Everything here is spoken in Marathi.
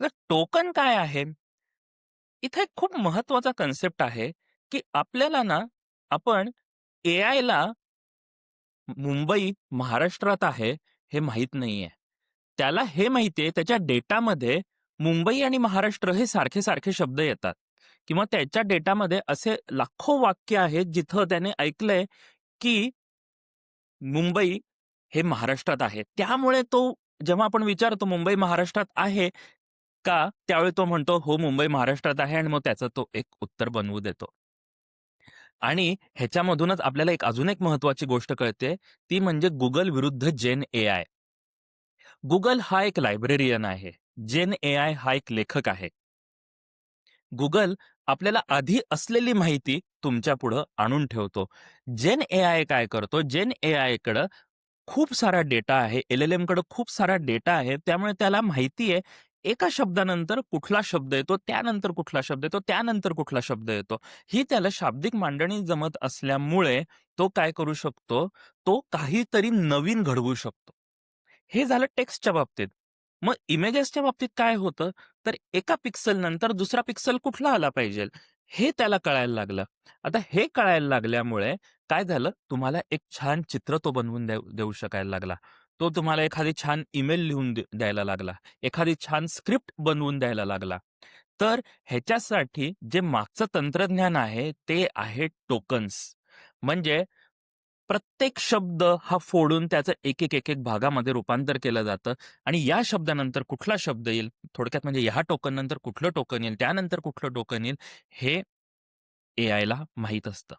तर टोकन काय आहे? इथे एक खूप महत्वाचा कन्सेप्ट आहे, की आपल्याला ना आपण एआयला मुंबई महाराष्ट्रात आहे हे माहीत नाहीये. त्याला हे माहिती आहे त्याच्या डेटामध्ये मुंबई आणि महाराष्ट्र हे सारखे-सारखे शब्द येतात किंवा त्याच्या डेटामध्ये असे लाखो वाक्य आहेत जिथं त्याने ऐकलंय, की मुंबई हे महाराष्ट्रात आहे. त्यामुळे तो जेव्हा आपण विचारतो मुंबई महाराष्ट्रात आहे का? त्यावेळी तो म्हणतो, "हो, मुंबई महाराष्ट्रात आहे" आणि मग त्याचं तो एक उत्तर बनवू देतो. आणि ह्याच्यामधूनच आपल्याला अजून एक महत्त्वाची गोष्ट कळते, ती म्हणजे Google विरुद्ध जेन एआय. Google हा एक लायब्रेरियन आहे. जेन एआय हा एक लेखक आहे. Google आपल्याला आधी असलेली माहिती तुमच्यापुढं आणून ठेवतो. जेन एआय काय करतो? जेन एआयकडं खूप सारा डेटा आहे. एल-एल-एमकडे खूप सारा डेटा आहे. त्यामुळे त्याला माहिती आहे, एका शब्दानंतर कुठला शब्द येतो, त्यानंतर कुठला शब्द येतो, त्यानंतर कुठला शब्द येतो. ही त्याला शाब्दिक मांडणी जमत असल्यामुळे तो काय करू शकतो, तो काहीतरी नवीन घडवू शकतो. हे झालं टेक्स्टच्या बाबतीत. मग इमेजेसच्या बाबतीत काय होतं, तर एका पिक्सल नंतर दुसरा पिक्सल कुठला आला पाहिजे, हे त्याला कळायला लागलं. आता हे कळायला लागल्यामुळे काय झालं, तुम्हाला एक छान चित्र तो बनवून देऊ देऊ शकायला लागला. तो तुम्हाला एखादी छान ईमेल लिहून द्यायला लागला. एखादी छान स्क्रिप्ट बनवून द्यायला लागला. तर ह्याच्यासाठी जे मागचं तंत्रज्ञान आहे, ते आहे टोकन्स. म्हणजे प्रत्येक शब्द हा फोडून त्याचं एक-एक भागामध्ये रूपांतर केलं जातं आणि या शब्दानंतर कुठला शब्द येईल, थोडक्यात म्हणजे ह्या टोकन नंतर कुठलं टोकन येईल, त्यानंतर कुठलं टोकन येईल, हे एआयला माहीत असतं.